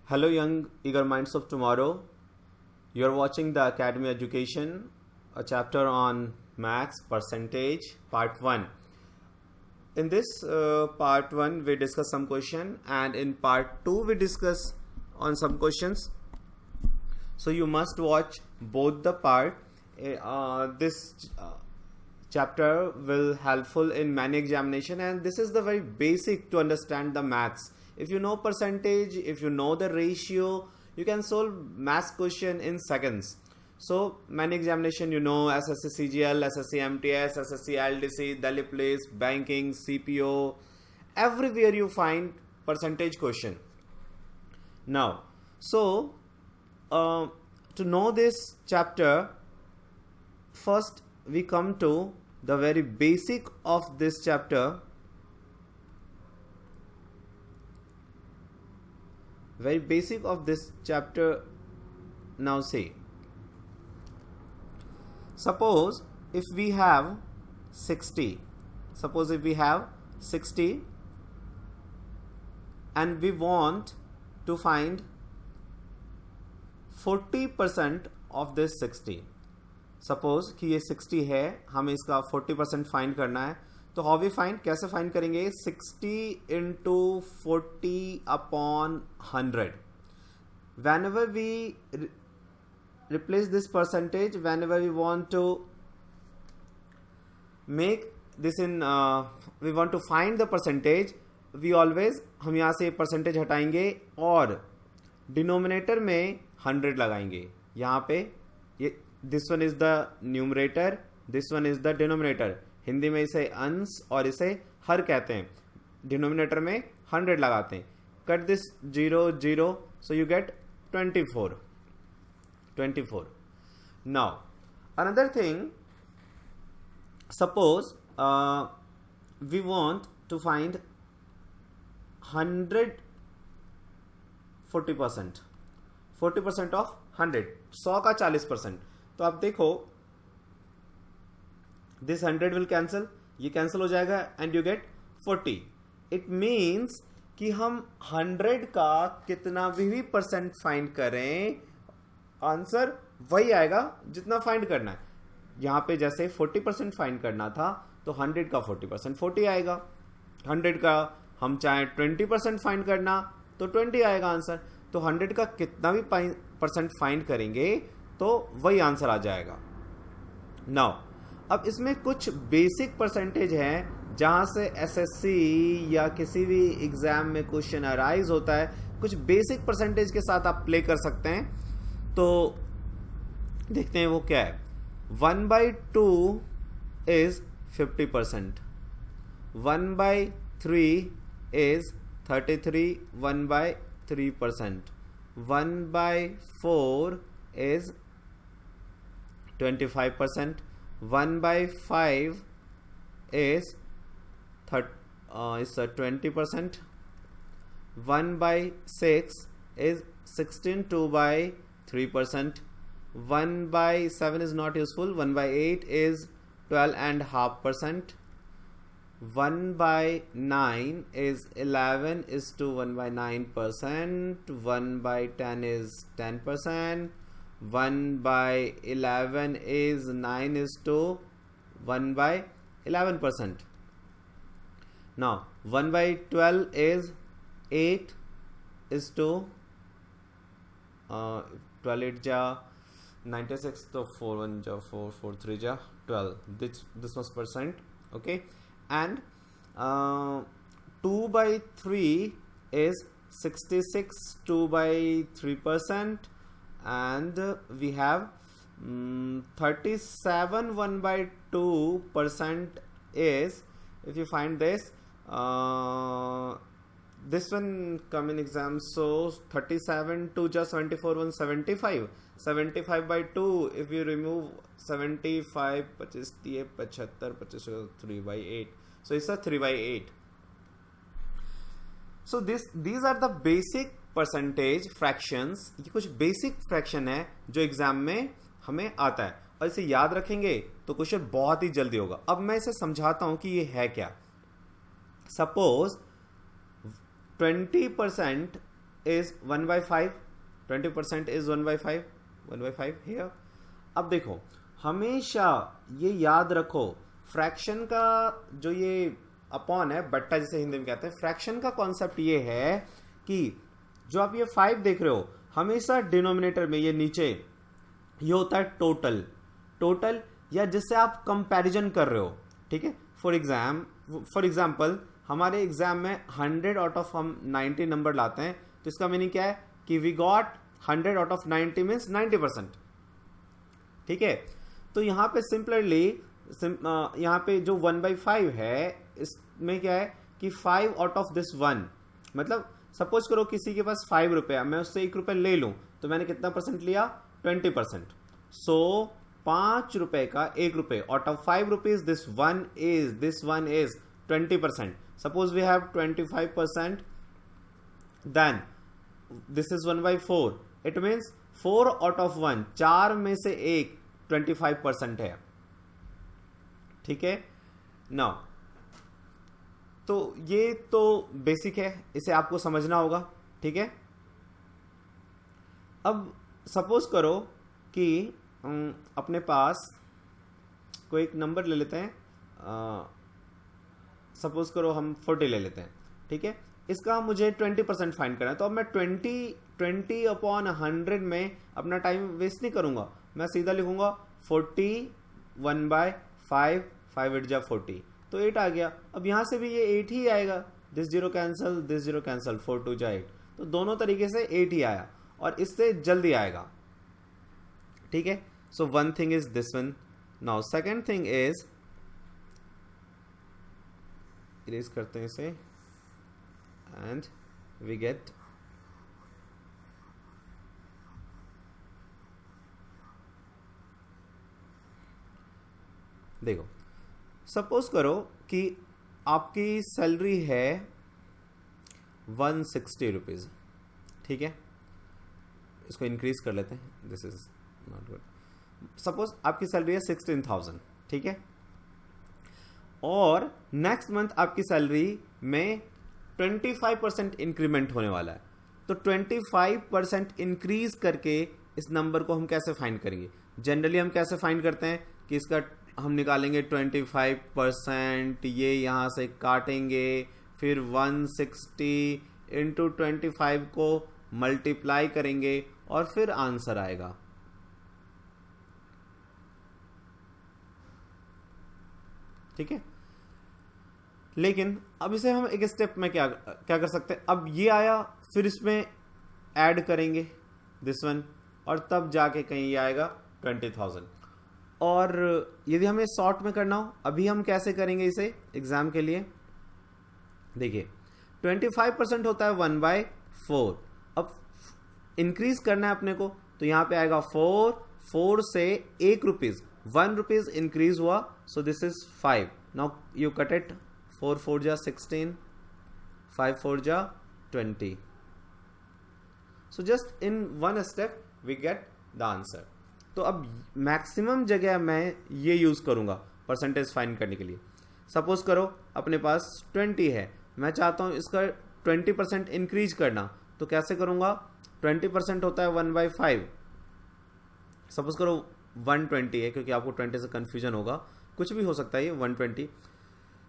Hello, young, eager minds of tomorrow. You're watching the Academy Education, a chapter on maths percentage, part 1. In this part 1, we discuss some question, and in part 2, we discuss on some questions. So you must watch both the part. This chapter will helpful in many examination, and this is the very basic to understand the maths. If you know percentage, if you know the ratio, you can solve maths question in seconds. So many examination, you know, SSC CGL, SSC MTS, SSC LDC, Delhi Police, banking, CPO, everywhere you find percentage question. Now, so to know this chapter, first we come to the very basic of this chapter. Very basic of this chapter. Now say, suppose if we have 60 and we want to find 40% of this 60. Suppose कि ये 60 है, हमें इसका 40% find करना है. तो how we find, कैसे find करेंगे? 60 into 40 upon 100. Whenever we replace this percentage, whenever we want to make this in, we want to find the percentage, we always, हम यहाँ से परसेंटेज हटाएंगे और डिनोमिनेटर में 100 लगाएंगे. यहाँ पे ये this one is the numerator, this one is the denominator. Hindi में इसे अंश और इसे हर कहते हैं. डिनोमिनेटर में 100 लगाते हैं. Cut this 0 0, so you get 24. Now another thing, suppose we want to find 40% of 100, 100 का 40%. तो आप देखो, दिस 100 विल कैंसिल, ये कैंसिल हो जाएगा and you get 40. It means कि हम 100 का कितना भी परसेंट फाइंड करें, आंसर वही आएगा जितना फाइंड करना है. यहां पे जैसे 40% फाइंड करना था, तो 100 का 40% 40 आएगा. 100 का हम चाहे 20% फाइंड करना, तो 20 आएगा आंसर. तो 100 का कितना भी परसेंट फाइंड करेंगे तो वही आंसर आ जाएगा. नाउ अब इसमें कुछ बेसिक परसेंटेज हैं जहां से एसएससी या किसी भी एग्जाम में क्वेश्चन अराइज होता है. कुछ बेसिक परसेंटेज के साथ आप प्ले कर सकते हैं. तो देखते हैं वो क्या है. 1/2 is 50%, 1/3 is 33, 1/3%, 1/4 is 25%, 1/5 is 20%, 1/6 is 16, 2/3%, 1/7 is not useful, 1/8 is 12.5%, 1/9 is 11 is to 1/9%, 1/10 is 10%, 1/11 is 9 is to 1/11%. Now 1/12 is 8 is to 12 8 ja 96, तो 4 1 ja 4 4 3 ja 12. This was percent. Okay. And 2/3 is 66, 2/3%, and we have 37. 1/2% is, if you find this one come in exam, so 37 2 just 74, 1 75, 75/2. if you remove 75, 25 75 25 3/8, so it's a 3/8. so these are the basic percentage fractions. ये कुछ basic fraction है जो exam में हमें आता है, और इसे याद रखेंगे तो क्वेश्चन बहुत ही जल्दी होगा. अब मैं इसे समझाता हूं कि ये है क्या. Suppose 20% is 1/5, 20% is 1/5, 1/5 here. अब देखो, हमेशा ये याद रखो, फ्रैक्शन का जो ये अपॉन है, बट्टा जिसे हिंदी में कहते हैं, फ्रैक्शन का कॉन्सेप्ट ये है कि जो आप ये 5 देख रहे हो, हमेशा डिनोमिनेटर में ये नीचे ये होता है टोटल या जिससे आप कंपैरिजन कर रहे हो, ठीक है. फॉर एग्जाम्पल हमारे एग्जाम में 100 आउट ऑफ हम 90 नंबर लाते हैं, तो इसका मीनिंग क्या है कि we got 100 out of 90 means 90%, ठीक है. तो यहाँ पे सिंपलरली यहाँ पे जो 1/5 है, इसमें क्या है कि 5 आउट ऑफ दिस 1, मतलब सपोज करो किसी के पास 5 रुपया, मैं उससे 1 रुपया ले लूं, तो मैंने कितना परसेंट लिया, 20%. सो 5 रुपए का 1 रुपए, out of 5 rupees this one is 20%. Suppose we have 25%, then this is 1/4. It means 4 out of 1, 4 में से 1 25% है, ठीक है. नाउ तो ये तो बेसिक है, इसे आपको समझना होगा, ठीक है. अब सपोज करो कि अपने पास कोई एक नंबर ले लेते हैं, सपोज करो हम 40 ले लेते हैं, ठीक है. इसका मुझे 20% फाइंड करना है, तो अब मैं 20/100 में अपना टाइम वेस्ट नहीं करूंगा, मैं सीधा लिखूंगा 40 1/5, 5 8 जा 40, तो 8 आ गया. अब यहां से भी ये 8 ही आएगा, दिस जीरो कैंसल, 4 2 जा 8, तो दोनों तरीके से 8 ही आया और इससे जल्दी आएगा, ठीक है. So one thing is this one. Now second thing is, erase करते हैं इसे एंड वी गेट देखो, सपोज करो कि आपकी सैलरी है 160 रुपीज, ठीक है. इसको इंक्रीज कर लेते हैं, this is not good. Suppose आपकी सैलरी है 16,000, ठीक है, और नेक्स्ट मंथ आपकी सैलरी में 25% इंक्रीमेंट होने वाला है. तो 25% इंक्रीज करके इस नंबर को हम कैसे फाइंड करेंगे? जनरली हम कैसे फाइंड करते हैं कि इसका हम निकालेंगे 25%, ये यहां से काटेंगे, फिर 160 इंटू 25 को मल्टीप्लाई करेंगे और फिर आंसर आएगा. ठीक है, लेकिन अब इसे हम एक स्टेप में क्या कर सकते हैं. अब ये आया, फिर इसमें ऐड करेंगे दिस वन, और तब जाके कहीं ये आएगा 20,000. और यदि हमें शॉर्ट में करना हो, अभी हम कैसे करेंगे इसे एग्जाम के लिए? देखिए 25% होता है 1/4. अब इंक्रीज करना है अपने को, तो यहां पे आएगा 4 से 1 रुपीज, 1 रुपीज इंक्रीज हुआ, so this is 5. Now you cut it, 4 4 जा 16, 5 4 जा 20. So just in one step we get the answer. तो अब मैक्सिमम जगह मैं ये यूज करूंगा परसेंटेज फाइंड करने के लिए. सपोज करो अपने पास 20 है, मैं चाहता हूं इसका 20% इंक्रीज करना, तो कैसे करूंगा? 20% होता है 1/5. सपोज करो 120 है, क्योंकि आपको 20 से कंफ्यूजन होगा, कुछ भी हो सकता है ये 120.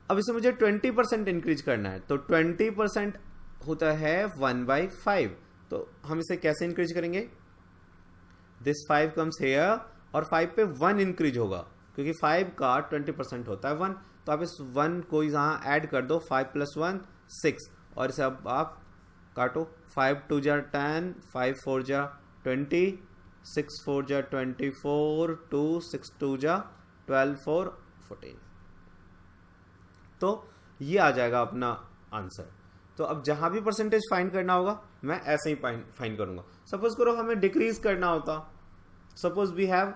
अब इसे मुझे 20% इंक्रीज करना है, तो 20% होता है 1/5. तो हम इसे कैसे इंक्रीज करेंगे? दिस 5 कम्स हेयर, और 5 पे 1 इंक्रीज होगा, क्योंकि 5 का 20% होता है 1. तो आप इस 1 को यहां ऐड कर दो, 5 + 1 6, और इसे अब आप काटो. 5 2 जा 10, 5 4 जा 20, 6 4 जा 24, 2 6 2 जा 12, 4 14. तो ये आ जाएगा अपना आंसर. तो अब जहां भी परसेंटेज फाइंड करना होगा मैं ऐसे ही फाइंड करूंगा. सपोज करो हमें डिक्रीज करना होता, suppose we have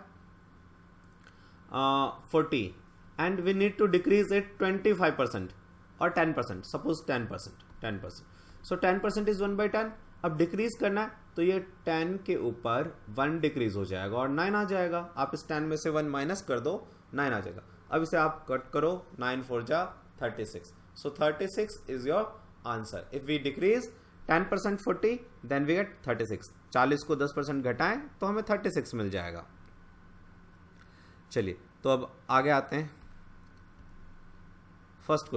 40 and we need to decrease it 25% और 10%, सपोज 10%. So 10% is 1/10. अब डिक्रीज करना है, तो ये 10 के ऊपर 1 डिक्रीज हो जाएगा और 9 आ जाएगा. आप इस 10 में से 1 माइनस कर दो, 9 आ जाएगा. अब इसे आप कट करो, 9 4 जा 36. So 36 is your answer. If we decrease 10% 40, then we get 36. 40 को 10% घटाएं तो हमें 36 मिल जाएगा. चलिए तो अब आगे आते हैं. फर्स्ट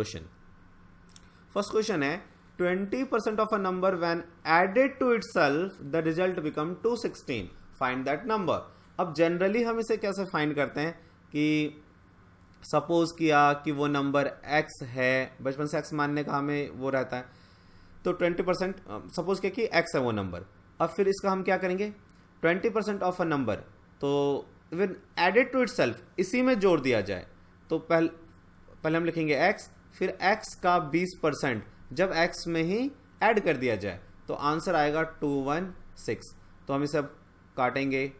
क्वेश्चन है 20% of a number when added to itself the result become 216. Find that number. अब जनरली हम इसे कैसे फाइंड करते हैं कि सपोज किया कि वो नंबर x है, बचपन से x मानने का हमें वो रहता है, तो 20% सपोज किया कि x है वो नंबर. अब फिर इसका हम क्या करेंगे, 20% ऑफ अ नंबर, तो व्हेन एडेड टू इटसेल्फ इसी में जोड़ दिया जाए. तो पहले हम लिखेंगे x, फिर x का 20% जब x में ही ऐड कर दिया जाए तो आंसर आएगा 216. तो हम इसे अब काटेंगे,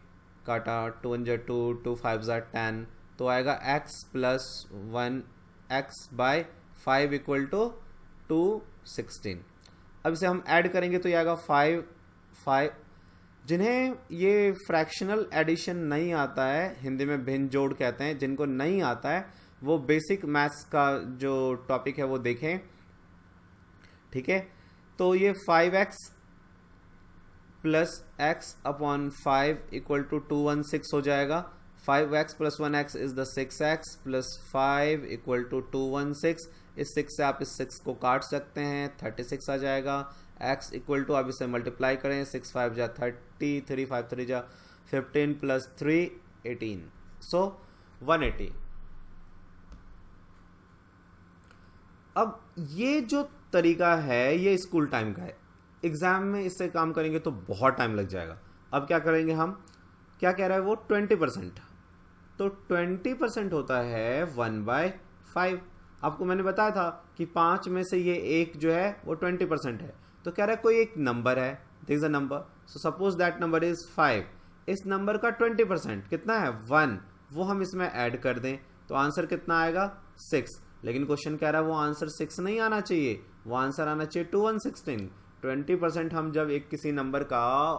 काटा 2 1 2 2 5 10, तो आएगा x plus 1 x by 5 equal to 216. अब इसे हम ऐड करेंगे तो ये आएगा 5. जिन्हें ये फ्रैक्शनल एडिशन नहीं आता है, हिंदी में भिन्न जोड़ कहते हैं, जिनको नहीं आता है वो बेसिक मैथ्स का जो टॉपिक है वो देखें. ठीक है, तो ये 5x plus x upon 5 equal to 216 हो जाएगा. 5x plus 1x is the 6x plus 5 equal to 216. इस 6 से आप इस 6 को काट सकते हैं, 36 आ जाएगा. x इक्वल टू आप इसे मल्टीप्लाई करें, 6 5 जा 30, 3 5 3 जा 15 प्लस 3 18, सो 180. अब ये जो तरीका है ये स्कूल टाइम का है, एग्जाम में इससे काम करेंगे तो बहुत टाइम लग जाएगा. अब क्या करेंगे हम, क्या कह रहा है वो 20%, तो 20% होता है 1/5. आपको मैंने बताया था कि 5 में से ये एक जो है वो 20% है. तो कह रहा है कोई एक नंबर है, this is a number, so suppose that number is 5. इस नंबर का 20% कितना है 1, वो हम इसमें ऐड कर दें तो आंसर कितना आएगा 6. लेकिन क्वेश्चन कह रहा है वो आंसर 6 नहीं आना चाहिए, वो आंसर आना चाहिए 216. 20% हम जब एक किसी नंबर का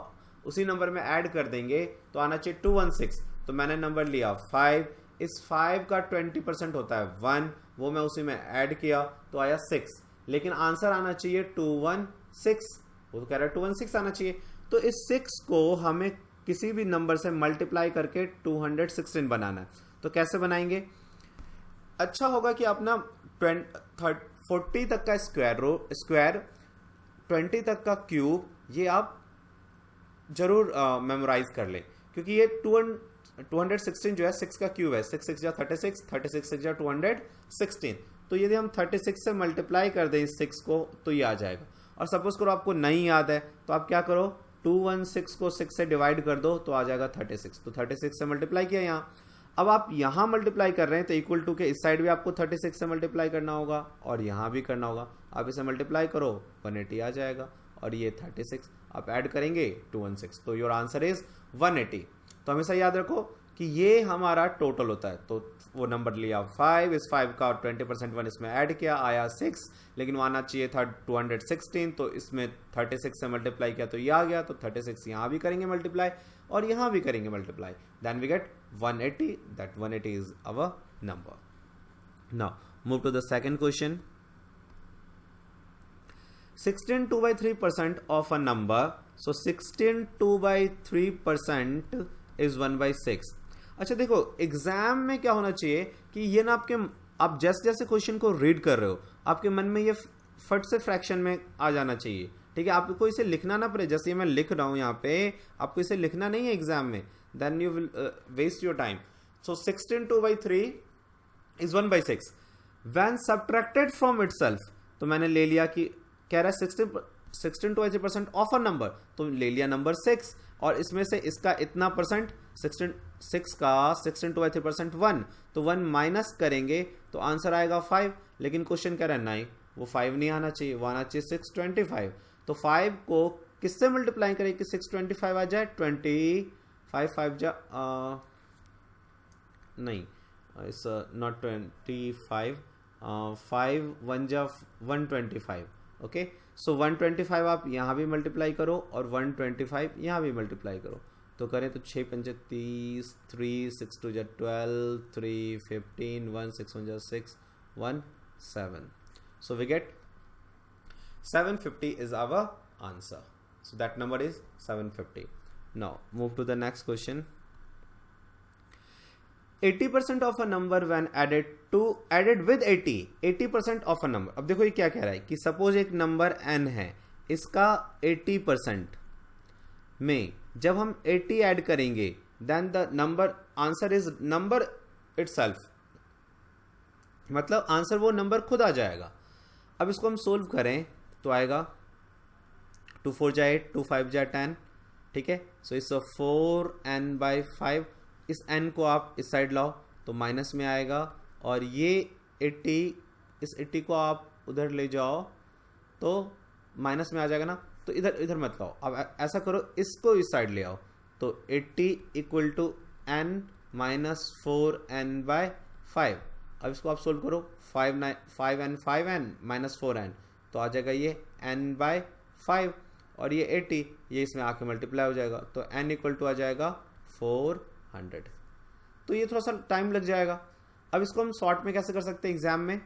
उसी नंबर में ऐड कर देंगे तो आना चाहिए 216. तो मैंने नंबर लिया 5, इस 5 का 20% होता है 1, वो मैं उसी में ऐड किया तो आया 6. लेकिन आंसर आना चाहिए 216, वो तो कह रहा है 216 आना चाहिए. तो इस 6 को हमें किसी भी नंबर से मल्टीप्लाई करके 216 बनाना है. तो कैसे बनाएंगे, अच्छा होगा कि आप ना 40 तक का स्क्वायर 20 तक का क्यूब ये आप जरूर मेमोराइज कर ले, क्योंकि ये 216 जो है 6 का क्यूब है. 6 6 जा 36, 36 6 जा 216. तो यदि हम 36 से मल्टीप्लाई कर दें इस 6 को तो ये आ जाएगा. और सपोज करो आपको नहीं याद है तो आप क्या करो, 216 को 6 से डिवाइड कर दो तो आ जाएगा 36. तो 36 से मल्टीप्लाई किया यहाँ. अब आप यहां मल्टीप्लाई कर रहे हैं तो इक्वल टू के इस साइड भी आपको 36 से मल्टीप्लाई करना होगा और यहां भी करना होगा. आप इसे मल्टीप्लाई करो 180 आ जाएगा और ये 36 आप ऐड करेंगे 216, तो योर आंसर इज 180. तो हमेशा याद रखो कि ये हमारा टोटल होता है. तो वो नंबर लिया 5, इस 5 का 20% 1 इसमें ऐड किया, आया 6, लेकिन वो आना चाहिए था 216. तो इसमें 36 से मल्टीप्लाई किया तो ये आ गया. तो 36 यहाँ भी करेंगे मल्टीप्लाई और यहाँ भी करेंगे multiply, then we get 180. That 180 is our number. Now move to the second question. 16 2/3% of a number, so 16 2/3% is 1/6. अच्छा देखो, एग्जाम में क्या होना चाहिए कि ये ना आप जैसे जैसे क्वेश्चन को रीड कर रहे हो आपके मन में ये फट से फ्रैक्शन में आ जाना चाहिए. ठीक है, आपको इसे लिखना ना पड़े. जैसे मैं लिख रहा हूं यहाँ पे, आपको इसे लिखना नहीं है एग्जाम में, then you will waste your time. So 16 2/3 is 1/6 when subtracted from itself. तो मैंने ले लिया कि कह रहा है 16 2/3% ऑफ अ नंबर, तो ले लिया नंबर 6 और इसमें से इसका इतना परसेंट 6 का 16 2/3% 1, तो 1 माइनस करेंगे तो आंसर आएगा 5. लेकिन क्वेश्चन कह रहा है नहीं, वो 5 नहीं आना चाहिए, वो आना चाहिए 625. तो 5 को किससे मल्टीप्लाई करें कि 625 आ जाए, 25 5 जा नहीं, इट्स नॉट 25, 5 1 जा 125. ओके, सो 125 आप यहाँ भी मल्टीप्लाई करो और 125 यहाँ भी मल्टीप्लाई करो. तो करें तो 6 5 30, 3 6 2 जा 12, 3 15, 1 6 1 जा 6, 1 7. So we get 750 is our answer. So that number is 750. Now move to the next question. 80% of a number when added with 80% of a number. अब देखो ये क्या कह रहा है कि सपोज एक नंबर n है, इसका 80% में जब हम 80 ऐड करेंगे then the number answer is number itself, मतलब आंसर वो नंबर खुद आ जाएगा. अब इसको हम सोल्व करें तो आएगा 2 4 जा 8, 2 5 जा 10. ठीक है, सो इस 4n/5. इस n को आप इस साइड लाओ तो माइनस में आएगा, और ये 80, इस 80 को आप उधर ले जाओ तो माइनस में आ जाएगा ना. तो इधर इधर मत लाओ, अब ऐसा करो इसको इस साइड ले आओ. तो 80 equal to n minus 4n/5. अब इसको आप सोल्व करो, 5n माइनस 4n, तो आ जाएगा ये n/5, और ये 80 ये इसमें आके मल्टीप्लाई हो जाएगा. तो n इक्वल टू आ जाएगा 400. तो ये थोड़ा सा टाइम लग जाएगा. अब इसको हम शॉर्ट में कैसे कर सकते हैं एग्जाम में.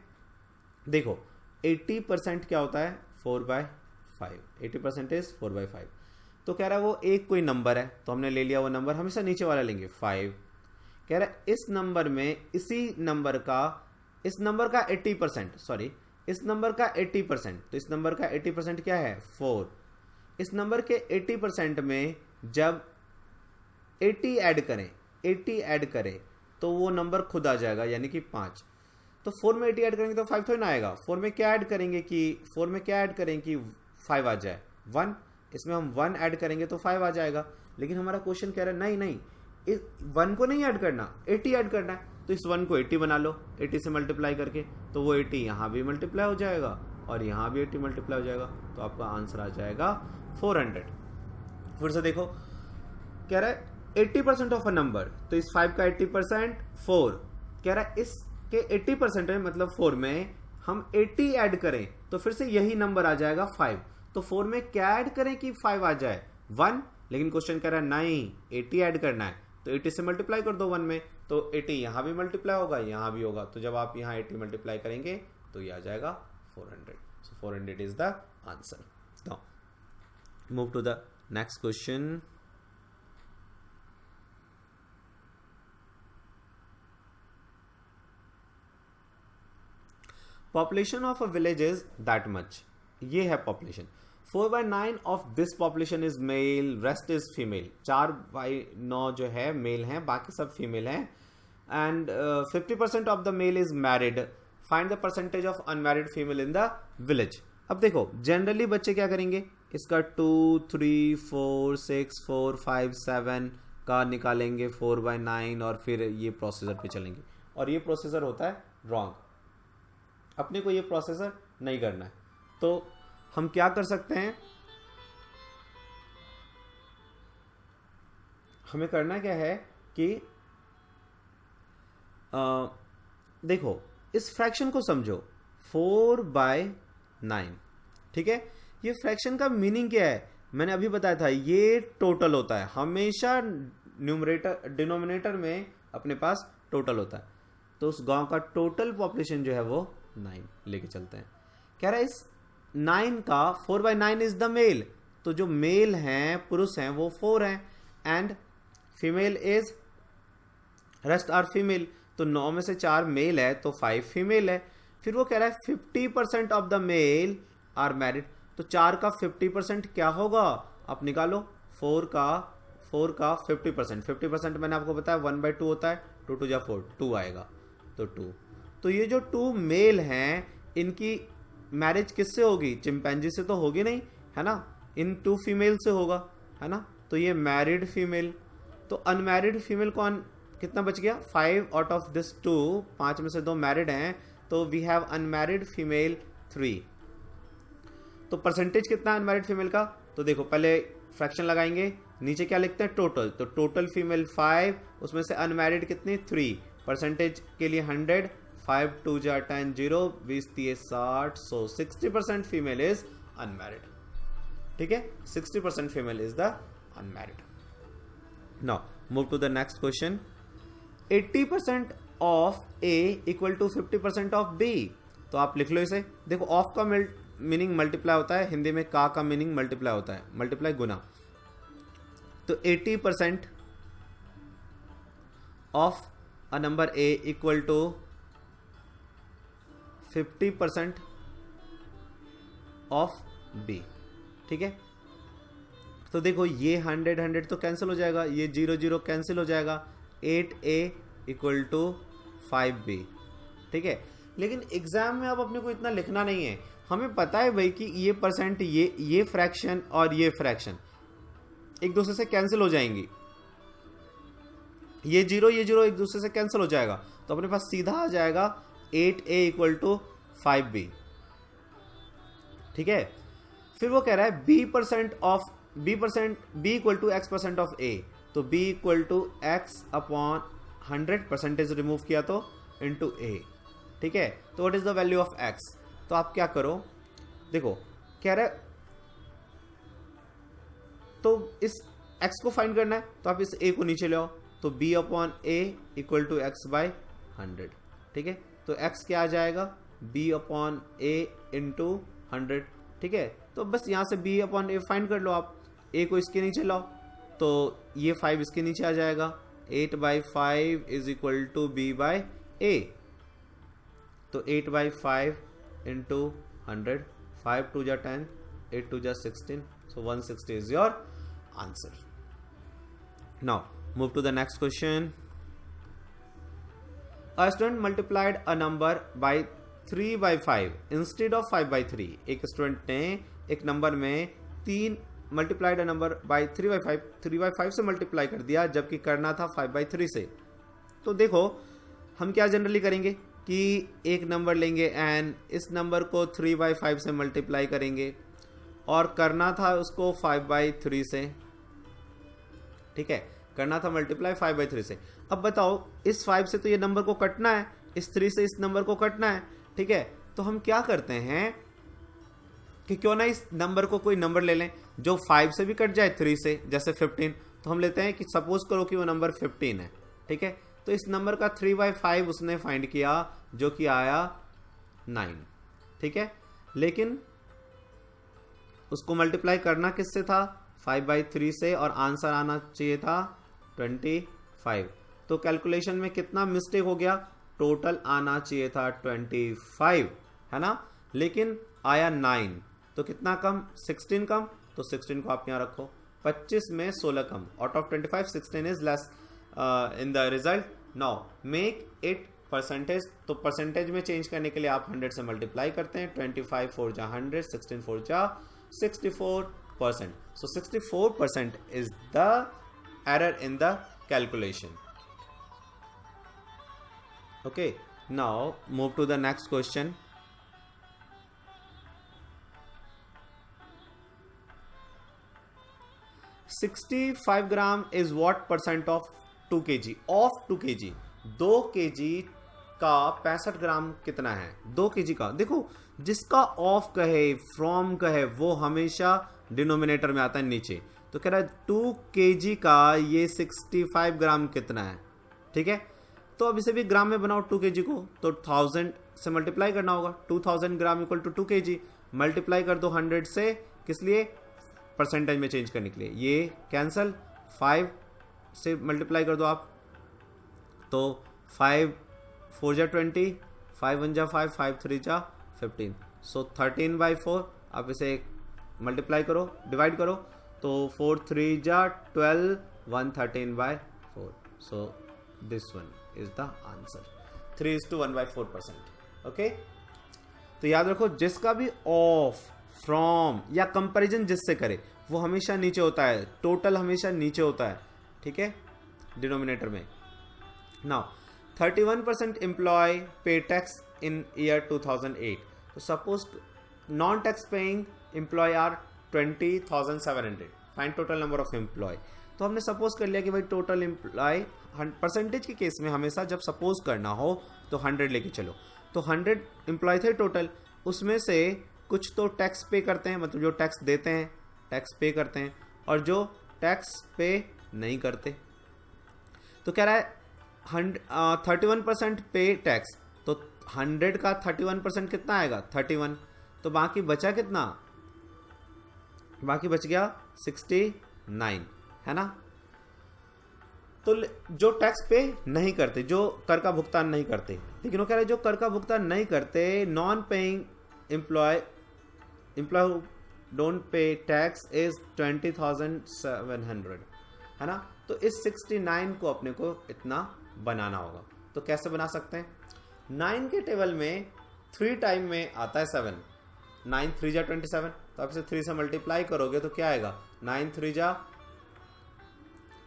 देखो 80% क्या होता है 4/5. 80% इज 4/5. तो कह रहा है वो एक कोई नंबर है, तो हमने ले लिया वो नंबर, हमेशा नीचे वाला लेंगे 5. कह रहा है इस नंबर में इसी नंबर का, इस नंबर का 80%, सॉरी इस नंबर का 80%, तो इस नंबर का 80% क्या है 4. इस नंबर के 80% में जब 80 ऐड करें तो वो नंबर खुद आ जाएगा, यानी कि 5. तो 4 में 80 ऐड करेंगे तो 5 थोड़ी ना आएगा. 4 में क्या ऐड करेंगे कि 5 आ जाए 1. इसमें हम 1 ऐड करेंगे तो 5 आ जाएगा. लेकिन हमारा क्वेश्चन कह रहा है नहीं इस 1 को नहीं ऐड करना, 80 ऐड करना है. तो इस 1 को 80 बना लो 80 से मल्टीप्लाई करके, तो वो 80 यहाँ भी मल्टीप्लाई हो जाएगा और यहाँ भी 80 मल्टीप्लाई हो जाएगा. तो आपका आंसर आ जाएगा 400. फिर से देखो कह रहा है 80% ऑफ अ नंबर, तो इस 5 का 80% 4. कह रहा है इसके 80% है, मतलब 4 में हम 80 ऐड करें तो फिर से यही नंबर आ जाएगा 5. तो 4 में क्या ऐड करें कि 5 आ जाए 1. लेकिन क्वेश्चन कह रहा है नहीं 80 ऐड करना है, तो 80 से मल्टीप्लाई कर दो 1 में, तो 80 यहां भी मल्टीप्लाई होगा यहाँ भी होगा. तो जब आप यहाँ 80 मल्टीप्लाई करेंगे तो ये आ जाएगा 400. So 400 is the answer. Now move to the next question. Population of a village is that much. ये है population. 4/9 of this population is male, rest is female. 4/9 जो है male हैं, बाकी सब female हैं. And 50% of the male is married. Find the percentage of unmarried female in the village. अब देखो जनरली बच्चे क्या करेंगे, इसका 2 3 4 6 4 5 7 का निकालेंगे 4/9 और फिर ये प्रोसीजर पे चलेंगे, और ये प्रोसीजर होता है रॉन्ग. अपने को ये प्रोसेसर नहीं करना है. तो हम क्या कर सकते हैं, हमें करना क्या है कि देखो इस फ्रैक्शन को समझो 4/9. ठीक है, ये फ्रैक्शन का मीनिंग क्या है मैंने अभी बताया था, ये टोटल होता है. हमेशा न्यूमरेटर डिनोमिनेटर में अपने पास टोटल होता है. तो उस गांव का टोटल पॉपुलेशन जो है वो 9 लेके चलते हैं. कह रहा है इस 9 का 4/9 इज द मेल. तो जो मेल हैं पुरुष हैं वो 4 हैं, and female is rest are female. तो 9 में से 4 मेल है तो 5 फीमेल है. फिर वो कह रहा है 50% of the male are married. तो 4 का 50% क्या होगा आप निकालो. 4 का 50% मैंने आपको बताया 1/2 होता है. 2 2 जा 4 2 आएगा, तो 2. तो ये जो 2 मेल हैं इनकी मैरिज किससे होगी, चिंपैंजी से तो होगी नहीं, है ना. इन 2 फीमेल से होगा, है ना. तो ये मैरिड फीमेल. तो अनमैरिड फीमेल कौन, कितना बच गया 5 आउट ऑफ दिस 2. 5 में से 2 मैरिड हैं, तो वी हैव अनमैरिड फीमेल 3. तो परसेंटेज कितना अनमैरिड फीमेल का, तो देखो पहले फ्रैक्शन लगाएंगे, नीचे क्या लिखते हैं टोटल. तो टोटल फीमेल 5, उसमें से अनमैरिड कितनी 3. परसेंटेज के लिए 100, 5 2 जा 10 0 20 30 60. So 60% female is unmarried. ठीक है, 60% female is the unmarried. Now move to the next question. 80% of A equal to 50% of B. तो आप लिख लो इसे. देखो ऑफ का मीनिंग मल्टीप्लाई होता है, हिंदी में का मीनिंग मल्टीप्लाई होता है, मल्टीप्लाई गुना। तो 80% of a number A equal to 50% of B. ठीक है, तो देखो ये 100 तो कैंसिल हो जाएगा, ये 0 कैंसिल हो जाएगा, 8a इक्वल टू 5b। ठीक है, लेकिन एग्जाम में अब अपने को इतना लिखना नहीं है, हमें पता है भाई कि ये परसेंट, ये फ्रैक्शन और ये फ्रैक्शन एक दूसरे से कैंसिल हो जाएंगी, ये जीरो एक दूसरे से कैंसिल हो जाएगा, तो अपने पास सीधा आ जाएगा 8a इक्वल टू 5b। ठीक है, फिर वो कह रहा है b equal to x percent of a, तो b equal to x upon 100 percentage remove किया तो इंटू a। ठीक है, तो what is the value of x? तो आप क्या करो, देखो कह रहा है तो इस x को फाइंड करना है, तो आप इस a को नीचे ले आओ, तो b upon a equal to x by 100। ठीक है, तो x क्या आ जाएगा, b अपॉन a इंटू 100। ठीक है, तो बस यहां से b अपॉन a फाइंड कर लो आप, a को इसके नीचे लाओ, तो ये 5 इसके नीचे आ जाएगा, 8/5 is equal to b by a, तो 8/5 इंटू 100, 5 2 जा 10, 8 2 जा 16, so 160 is your answer. Now move to the next question. A student multiplied a number by 3/5 instead of 5/3. एक स्टूडेंट ने एक नंबर में 3 मल्टीप्लाइड अ नंबर बाय 3/5 से multiply कर दिया, जबकि करना था 5/3 से। तो देखो हम क्या जनरली करेंगे कि एक नंबर लेंगे एंड इस नंबर को 3/5 से मल्टीप्लाई करेंगे और करना था उसको 5/3 से। ठीक है, करना था मल्टीप्लाई 5/3 से। अब बताओ इस 5 से तो ये नंबर को कटना है, इस 3 से इस नंबर को कटना है। ठीक है, तो हम क्या करते हैं कि क्यों ना इस नंबर को कोई नंबर ले लें जो 5 से भी कट जाए, 3 से, जैसे 15। तो हम लेते हैं कि सपोज करो कि वो नंबर 15 है। ठीक है, तो इस नंबर का 3/5 उसने फाइंड किया जो कि आया 9। ठीक है, लेकिन उसको मल्टीप्लाई करना किससे था, 5/3 से, और आंसर आना चाहिए था 25। तो कैलकुलेशन में कितना मिस्टेक हो गया, टोटल आना चाहिए था 25, है ना, लेकिन आया 9, तो कितना कम, 16 कम, तो 16 को आप यहां रखो, 25 में 16 कम, out of 25 16 is less in the result. Now make it percentage, तो परसेंटेज में चेंज करने के लिए आप 100 से मल्टीप्लाई करते हैं, 25 4 जा 100, 16 4 जा 64%। सो 64% is the error in the calculation. Okay, now move to the next question. 65 gram is what percent of 2 kg? Of 2 kg, 2 kg का 65 ग्राम कितना है, 2 kg का। देखो जिसका ऑफ कहे, फ्रॉम कहे, वो हमेशा डिनोमिनेटर में आता है नीचे। तो कह रहा है 2 kg का ये 65 ग्राम कितना है। ठीक है, तो अब इसे भी ग्राम में बनाओ 2 kg को, तो 1000 से मल्टीप्लाई करना होगा, 2000 gram equal to 2 kg, multiply कर दो 100 से, किस लिए, परसेंटेज में चेंज करने के लिए। ये कैंसल, 5 से मल्टीप्लाई कर दो आप, तो 5 4 जा 20, 5 1 जा 5, 5 3 जा 15, सो 13/4। आप इसे मल्टीप्लाई करो, डिवाइड करो, तो 4 3 जा 12, 113/4, so this one is the answer, 3:1/4%। Okay, तो याद रखो जिसका भी ऑफ, फ्रॉम या कंपैरिजन जिससे करे वो हमेशा नीचे होता है, टोटल हमेशा नीचे होता है। ठीक है, डिनोमिनेटर में। Now 31% employ pay tax in year 2008। तो suppose non tax paying employ are 20,700, find total number of employ. तो हमने सपोज कर लिया कि भाई टोटल एम्प्लॉय, परसेंटेज के केस में हमेशा जब सपोज करना हो तो 100 लेके चलो। तो 100 एम्प्लॉय थे टोटल, उसमें से कुछ तो टैक्स पे करते हैं, मतलब जो टैक्स देते हैं टैक्स पे करते हैं, और जो टैक्स पे नहीं करते। तो कह रहा है 31% पे टैक्स, तो 100 का 31% कितना आएगा, 31। तो बाकी बचा कितना, बाकी बच गया 69, है ना। तो जो टैक्स पे नहीं करते, जो कर का भुगतान नहीं करते, लेकिन वो कह रहे जो कर का भुगतान नहीं करते, non paying employ don't pay tax is 20,700, है ना। तो इस 69 को अपने को इतना बनाना होगा। तो कैसे बना सकते हैं, 9 के टेबल में 3 टाइम में आता है 7, 9 3 जा 27, तो आप इसे 3 से मल्टीप्लाई करोगे तो क्या आएगा, 9 3 जा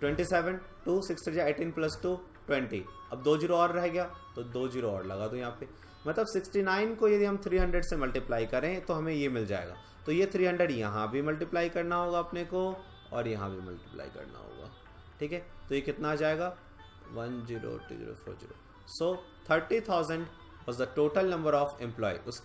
27, 2 6 3 जा 18 प्लस 2 20। अब 2 जीरो और रह गया तो 2 जीरो और लगा दो यहाँ पे। मतलब 69 को यदि हम 300 से मल्टीप्लाई करें तो हमें ये मिल जाएगा। तो ये 300 यहाँ भी मल्टीप्लाई करना होगा अपने को और यहाँ भी मल्टीप्लाई करना होगा, ठीक है। तो ये कितना आ जाएगा, 102040। So 30,000 was the total number of employ. उस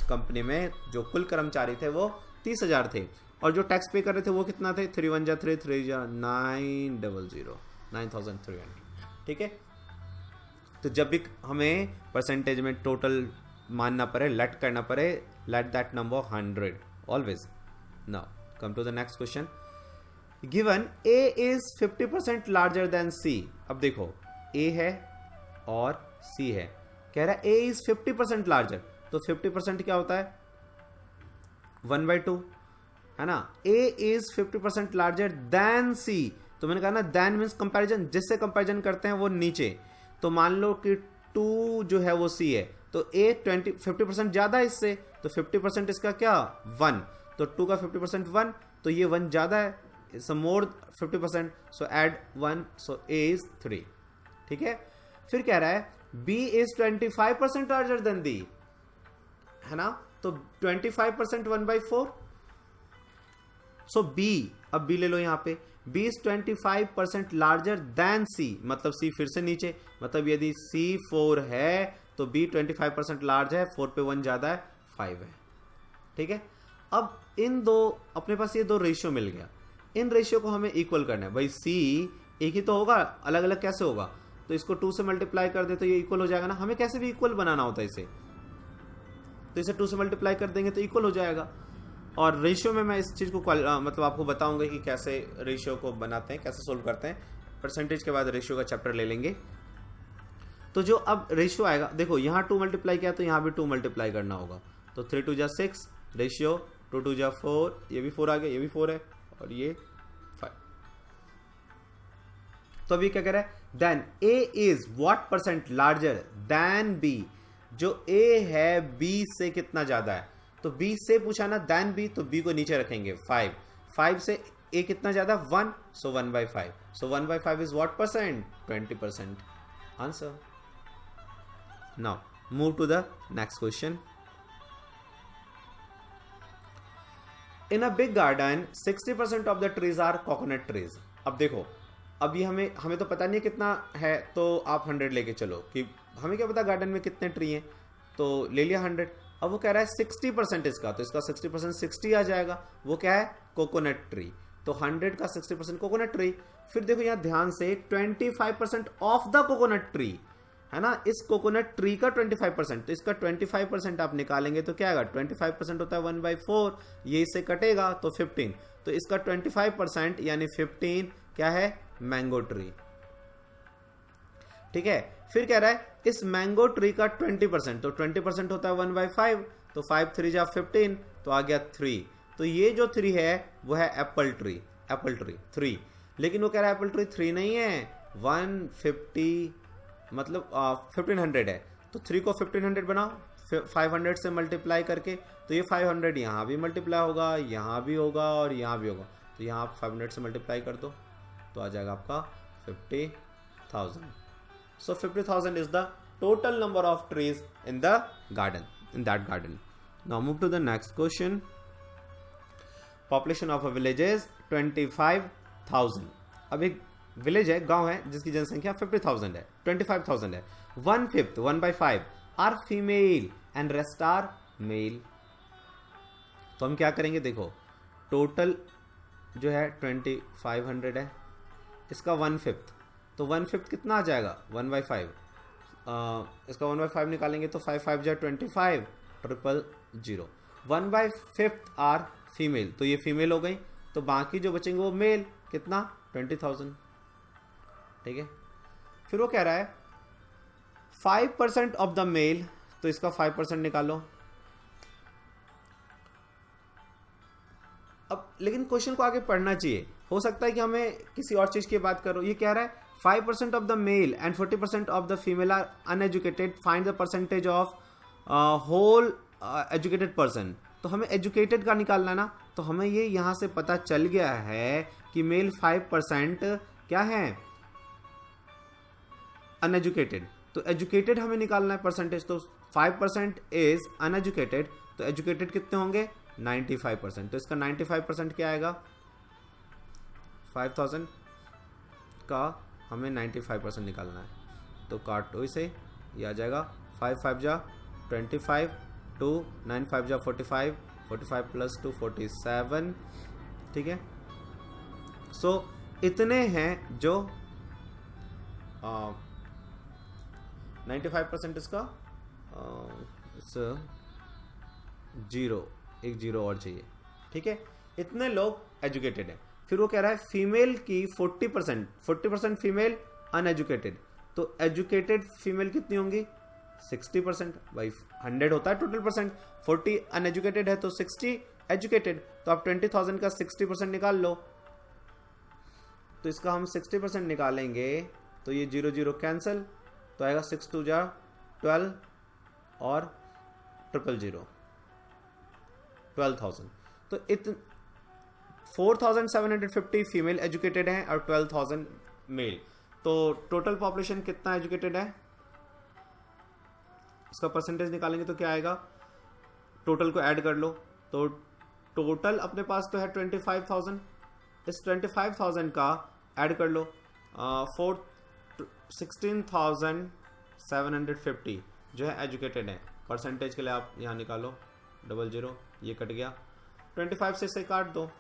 कंपनी में जो कुल कर्मचारी थे वो 30,000 थे, और जो टैक्स पे कर रहे थे वो कितना थे, 3 1 जा 3 3 जा 900, 9,300, ठीक है। तो जब भी हमें परसेंटेज में टोटल मानना पड़े, लेट करना पड़े, let that number 100 always. Now come to the next question. Given A is 50% larger than C। अब देखो A है और C है, कह रहा है A इज 50% लार्जर, तो 50% क्या होता है, 1/2, है ना। A is 50% larger than C, तो मैंने कहा ना देन मीन्स कंपैरिजन, जिससे कंपैरिजन करते हैं वो नीचे। तो मान लो कि 2 जो है वो C है, तो A 50% ज्यादा है इससे, तो 50% इसका क्या 1, तो 2 का 50% 1, तो ये 1 ज्यादा है, it's more 50%, so add 1, so A is 3, ठीक है। फिर कह रहा है B is 25% larger than D, है ना। तो 25% 1/4, सो B, अब B ले लो यहां पे, B is 25% larger than C, मतलब C फिर से नीचे, मतलब यदि C 4 है तो B 25% लार्ज है, 4 पे 1 ज्यादा है, 5 है, ठीक है। अब इन दो, अपने पास ये दो रेशियो मिल गया, इन रेशियो को हमें इक्वल करना है। भाई C एक ही तो होगा, अलग अलग कैसे होगा, तो इसको 2 से मल्टीप्लाई कर दे तो ये इक्वल हो जाएगा ना। हमें कैसे भी इक्वल बनाना होता है इसे, तो इसे 2 से मल्टीप्लाई कर देंगे तो इक्वल हो जाएगा। और रेशियो में मैं इस चीज को मतलब आपको बताऊंगा कि कैसे रेशियो को बनाते हैं, कैसे सोल्व करते हैं। परसेंटेज के बाद रेशियो का चैप्टर ले लेंगे। तो जो अब रेशियो आएगा, देखो यहाँ 2 मल्टीप्लाई किया तो यहाँ भी 2 मल्टीप्लाई करना होगा, तो 3 2 जा 6, रेशियो 2 2 जा 4, ये भी 4 आ गया, ये भी 4 है, और ये 5। तो अभी क्या कह रहा है, then A is what percent larger than B, जो A है B से कितना ज्यादा है, तो B से पूछा ना देन B, तो B को नीचे रखेंगे 5 से A कितना ज्यादा 1, so 1/5, so 1/5 is what percent, 20% answer. Now move to the next question. In a big garden 60% of the trees are coconut trees. अब देखो, अब ये हमें तो पता नहीं कितना है, तो आप 100 लेके चलो, कि हमें क्या पता गार्डन में कितने ट्री हैं, तो ले लिया 100। अब वो कह रहा है 60% इसका, तो इसका 60% 60 आ जाएगा, वो क्या है कोकोनट ट्री, तो 100 का 60% कोकोनट ट्री। फिर देखो यहाँ ध्यान से 25% ऑफ द कोकोनट ट्री, है ना, इस कोकोनट ट्री का 25%, तो इसका 25% आप निकालेंगे तो क्या आएगा, 25% होता है 1/4, ये इससे कटेगा तो 15, तो इसका 25% यानी 15 क्या है, मैंगो ट्री, ठीक है। फिर कह रहा है इस मैंगो ट्री का 20%, तो 20% होता है 1/5, तो 5 3 जा 15, तो आ गया 3, तो ये जो 3 है वो है एप्पल ट्री 3, लेकिन वो कह रहा है एप्पल ट्री 3 नहीं है, 150 मतलब 1500 है, तो 3 को 1500 बनाओ 500 से मल्टीप्लाई करके, तो ये 500 यहाँ भी मल्टीप्लाई होगा, यहाँ भी होगा और यहाँ भी होगा, तो यहाँ आप 500 से मल्टीप्लाई कर दो तो आ जाएगा आपका 50,000। So 50,000 is the total number of trees in the garden, in that garden. Now move to the next question. Population of a village is 25,000. अब एक विलेज है, गांव है, जिसकी जनसंख्या 50,000 है, 25,000 है, 1/5 1/5 are female and rest are male. तो हम क्या करेंगे, देखो टोटल जो है 2500 है, इसका 1/5, तो 1/5 कितना आ जाएगा 1/5, इसका 1/5 निकालेंगे तो 5 5 जा 25, 000, 1/5 आर फीमेल, तो ये फीमेल हो गई, तो बाकी जो बचेंगे वो मेल, कितना 20,000, ठीक है। फिर वो कह रहा है 5% ऑफ द मेल, तो इसका 5% निकालो। अब लेकिन क्वेश्चन को आगे पढ़ना चाहिए, हो सकता है कि हमें किसी और चीज की बात करो। ये कह रहा है 5% of the male and 40% of the female are uneducated, find the percentage of whole educated person. तो हमें एजुकेटेड का निकालना है ना, तो हमें ये यहां से पता चल गया है कि मेल 5% क्या है, अनएजुकेटेड। तो एजुकेटेड हमें निकालना है परसेंटेज, तो 5% इज अनएजुकेटेड, तो एजुकेटेड कितने होंगे 95%। तो इसका 95% क्या आएगा, 5000 का हमें 95% निकालना है, तो काटो इसे, ये आ जाएगा 5 5 जा 25, 2 9 5 जा 45, 45 प्लस 2 47, ठीक है। सो इतने हैं जो 95% इसका जीरो, एक जीरो और चाहिए, ठीक है। इतने लोग एजुकेटेड हैं। फिर वो कह रहा है फीमेल की 40% फीमेल अनएजुकेटेड, तो एजुकेटेड फीमेल कितनी होंगी 60%, भाई 100 होता है टोटल परसेंट, 40 अनएजुकेटेड है तो 60 एजुकेटेड, तो आप 20,000 का 60% निकाल लो। तो इसका हम 60% निकालेंगे तो ये 0 0 कैंसिल, तो आएगा 6 2 जा 12 और 000 12,000। तो 4,750 फीमेल एजुकेटेड हैं और 12,000 मेल, तो टोटल पॉपुलेशन कितना एजुकेटेड है, इसका परसेंटेज निकालेंगे तो क्या आएगा, टोटल को ऐड कर लो, तो टोटल अपने पास तो है 25,000, इस 25,000 का ऐड कर लो 16,750 जो है एजुकेटेड है। परसेंटेज के लिए आप यहाँ निकालो 00, ये कट गया, 25 से काट दो,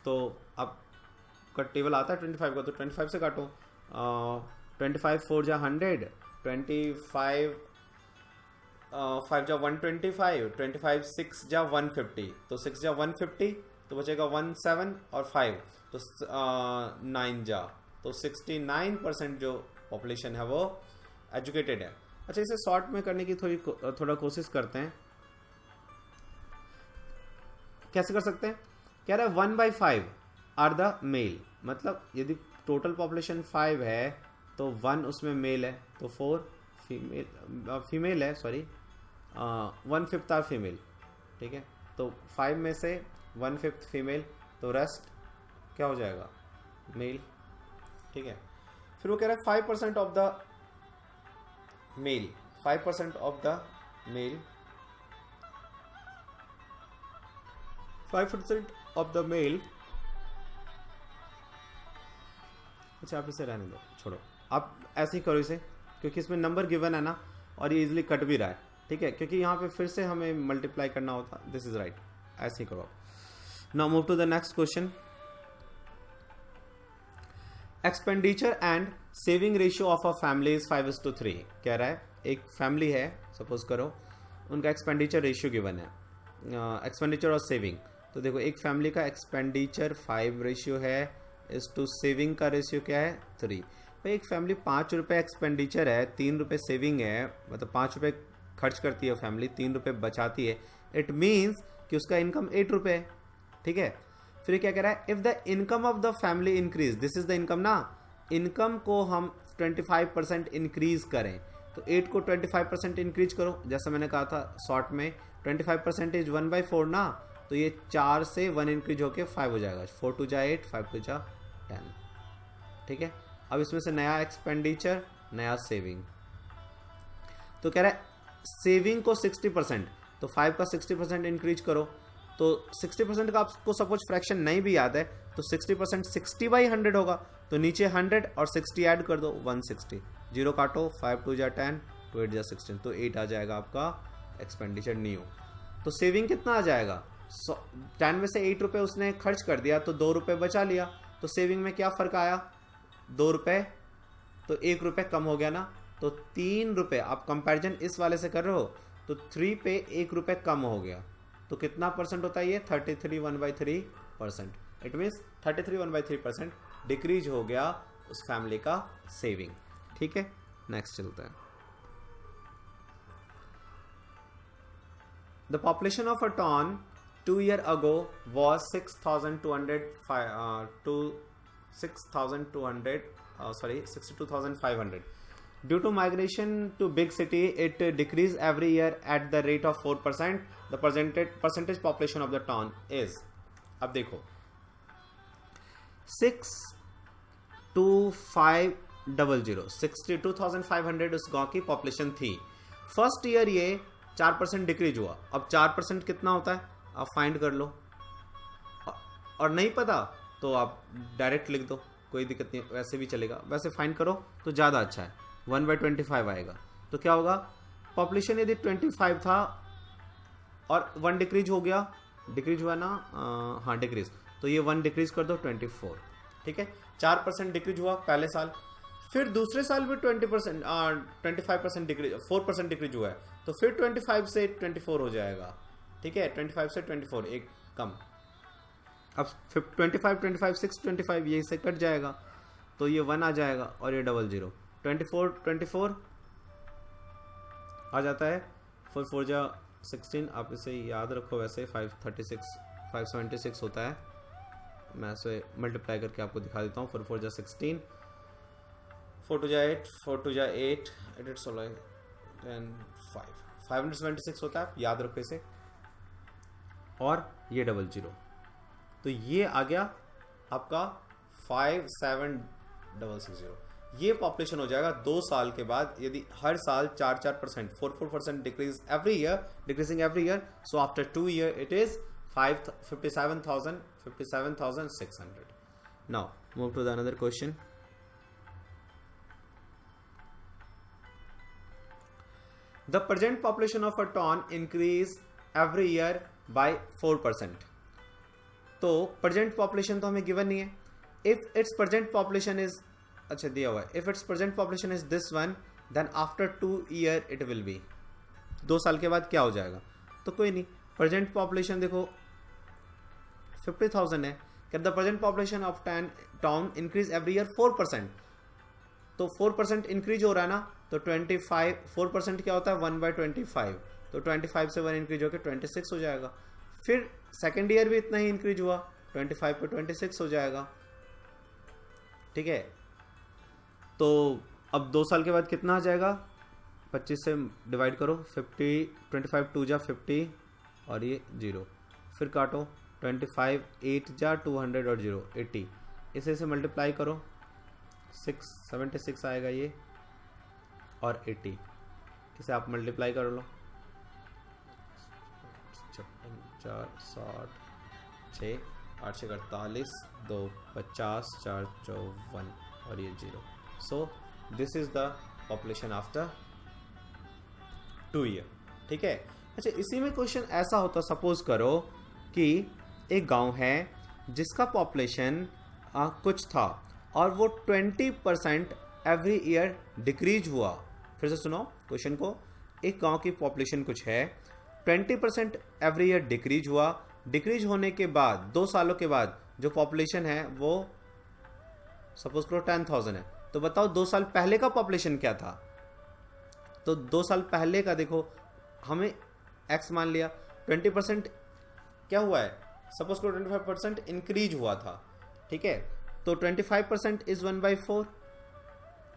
तो अब का टेबल आता है 25 का, तो 25 से काटो, 25 4 जा 100, 25 5 जा 125, 25 6 जा 150, तो 6 जा 150, तो बचेगा 17 और 5, तो 9 जा, तो 69% जो पॉपुलेशन है वो एजुकेटेड है। अच्छा, इसे शॉर्ट में करने की थोड़ा कोशिश करते हैं, कैसे कर सकते हैं। कह रहा है 1/5 आर द मेल, मतलब यदि टोटल पॉपुलेशन 5 है तो 1 उसमें मेल है, तो 4 फीमेल है, सॉरी 1/5 आर फीमेल, ठीक है। तो 5 में से 1/5 फीमेल, तो रेस्ट क्या हो जाएगा मेल, ठीक है। फिर वो कह रहा है 5% of the male, 5% of the male, 5% of the male. अच्छा, आप इसे रहने दो, छोड़ो, आप ऐसे ही करो इसे, क्योंकि इसमें नंबर गिवन है ना, और ये इजिली कट भी रहा है, ठीक है, क्योंकि यहाँ पे फिर से हमें मल्टीप्लाई करना होता। दिस इज राइट, ऐसे ही करो। Now move to the next question. Expenditure and saving ratio of a family is 5:3। कह रहा है एक फैमिली है, सपोज करो, उनका एक्सपेंडिचर रेशियो गिवन है, एक्सपेंडिचर और सेविंग। तो देखो, एक फैमिली का एक्सपेंडिचर 5 रेशियो है, इस टू सेविंग का रेशियो क्या है 3। भाई एक फैमिली 5 रुपये एक्सपेंडिचर है, 3 रुपये सेविंग है, मतलब 5 रुपये खर्च करती है फैमिली, 3 रुपये बचाती है, इट मीन्स कि उसका इनकम 8 रुपये है, ठीक है। फिर क्या कह रहा है, if the income of the family increase, this is the income ना, इनकम को हम 25% इंक्रीज करें, तो 8 को 25% इंक्रीज करो, जैसा मैंने कहा था शॉर्ट में 25% इज 1/4 ना, तो ये 4 से 1 इंक्रीज होके 5 हो जाएगा, 4 2 जा 8, 5 2 जा 10, ठीक है। अब इसमें से नया एक्सपेंडिचर, नया सेविंग, तो कह रहा है सेविंग को 60%, तो 5 का 60% इंक्रीज करो, तो 60% का आपको सपोज फ्रैक्शन नहीं भी याद है, तो 60% 60/100 होगा, तो नीचे 100 और 60 ऐड कर दो 160, 0 काटो, 5 2 जा 10, 2 8 जा 16, तो 8 आ जाएगा आपका एक्सपेंडिचर न्यू। तो सेविंग कितना आ जाएगा, 10 में से 8 रुपये उसने खर्च कर दिया, तो 2 रुपये बचा लिया, तो सेविंग में क्या फर्क आया 2 रुपये, तो 1 रुपये कम हो गया ना, तो 3 रुपये। आप कंपैरिजन इस वाले से कर रहे हो, तो 3 पे 1 रुपये कम हो गया, तो कितना परसेंट होता है ये? 33 1/3%। इट मीन्स 33 1/3% डिक्रीज हो गया उस फैमिली का सेविंग। ठीक है, नेक्स्ट चलता है। The population of a town 2 years ago was 62,500. Due to migration to big city, it decreased every year at the rate of 4%. The percentage population of the town is, अब देखो 62,500 उस गांव की population थी। First year ये 4% decrease हुआ। अब 4% कितना होता है आप फाइंड कर लो, और नहीं पता तो आप डायरेक्ट लिख दो, कोई दिक्कत नहीं, वैसे भी चलेगा। वैसे फाइंड करो तो ज़्यादा अच्छा है, 1/25 आएगा। तो क्या होगा, पॉपुलेशन यदि 25 था और 1 डिक्रीज हो गया, डिक्रीज हुआ ना, हाँ डिक्रीज, तो ये 1 डिक्रीज कर दो 24। ठीक है, 4% डिक्रीज हुआ पहले साल, फिर दूसरे साल भी 25% डिक्रीज, 4% डिक्रीज हुआ है, तो फिर 25 से 24 हो जाएगा। ठीक है, 25 से 24 एक कम। अब 25 25 6 25 ये से कट जाएगा, तो ये 1 आ जाएगा और ये 00। 24 आ जाता है, 4 4 जा 16, आप इसे याद रखो। वैसे 576 होता है, मैं इसे मल्टीप्लाई करके आपको दिखा देता हूँ। 4 4 जा 16, 4 2 जा 8, 4 2 जा 8, 8 16 10 5, 576 होता है, याद रखो इसे। और ये 00, तो ये आ गया आपका 57,660। ये पॉपुलेशन हो जाएगा 2 साल के बाद, यदि हर साल 4% 4% decreasing every year. So after 2 years it is 57,600। Now move to the another question. The present population of a town increase every year by 4%. तो present population तो हमें given नहीं है। If its present population is, अच्छा दिया हुआ है, if its present population is this one, then after 2 years it will be, 2 साल के बाद क्या हो जाएगा? तो कोई नहीं, present population देखो 50,000 है, क्या the present population of town increase every year 4%, तो 4% इंक्रीज हो रहा है ना, तो 25 4% क्या होता है 1/25, तो 25 से 1 इंक्रीज होकर 26 हो जाएगा। फिर सेकेंड ईयर भी इतना ही इंक्रीज हुआ, 25 पे 26 हो जाएगा। ठीक है, तो अब 2 साल के बाद कितना आ जाएगा, 25 से डिवाइड करो, 50 25 2 जा 50 और ये 0, फिर काटो 25 8 जा 200 और 0 80, इसे मल्टीप्लाई करो, 76 आएगा ये और 80, इसे आप मल्टीप्लाई कर लो, 56 4 60 6 8 6 48 2 50 4 54 और ये 0। सो this is the population after 2 years। ठीक है, अच्छा इसी में क्वेश्चन ऐसा होता, सपोज करो कि एक गांव है जिसका पॉपुलेशन कुछ था और वो 20% एवरी ईयर डिक्रीज हुआ। फिर से सुनो क्वेश्चन को, एक गांव की पॉपुलेशन कुछ है, 20% एवरी ईयर डिक्रीज हुआ, डिक्रीज होने के बाद 2 सालों के बाद जो पॉपुलेशन है वो सपोज करो 10,000 है। तो बताओ 2 साल पहले का पॉपुलेशन क्या था? तो 2 साल पहले का देखो, हमें x मान लिया, 20% क्या हुआ है, सपोज करो 25% इंक्रीज हुआ था। ठीक है, तो 25% इज 1/4,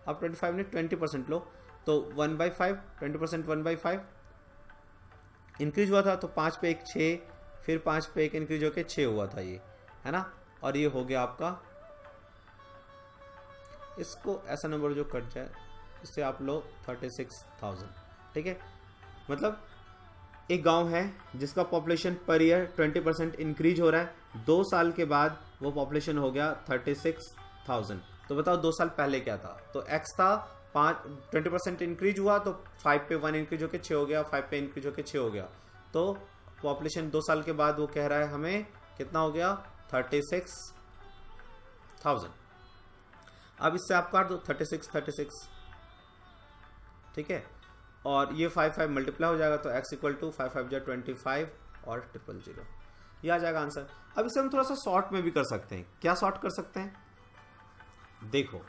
आप 25 ने 20% लो, तो 1/5, 20% 1/5 इंक्रीज हुआ था, तो 5 पे 1 6, फिर 5 पे 1 इंक्रीज होके 6 हुआ था, ये है ना, और ये हो गया आपका, इसको ऐसा नंबर जो कट जाए इससे आप लो 36,000। ठीक है, मतलब एक गांव है जिसका पॉपुलेशन पर ईयर 20% इंक्रीज हो रहा है, 2 साल के बाद वो पॉपुलेशन हो गया 36,000। तो बताओ 2 साल पहले क्या था? तो x था 20% इंक्रीज हुआ, तो 5 पे 1 इंक्रीज होकर 6 हो गया, 5 पे इंक्रीज होकर 6 हो गया, तो पॉपुलेशन 2 साल के बाद वो कह रहा है हमें कितना हो गया, 36,000। अब इससे आप काट दो 36। ठीक है, और ये 5 मल्टीप्लाई हो जाएगा तो x इक्वल टू 5 5 जा 25 और 000 ये आ जाएगा आंसर। अब इसे हम थोड़ा सा शॉर्ट में भी कर सकते हैं। क्या शॉर्ट कर सकते हैं, देखो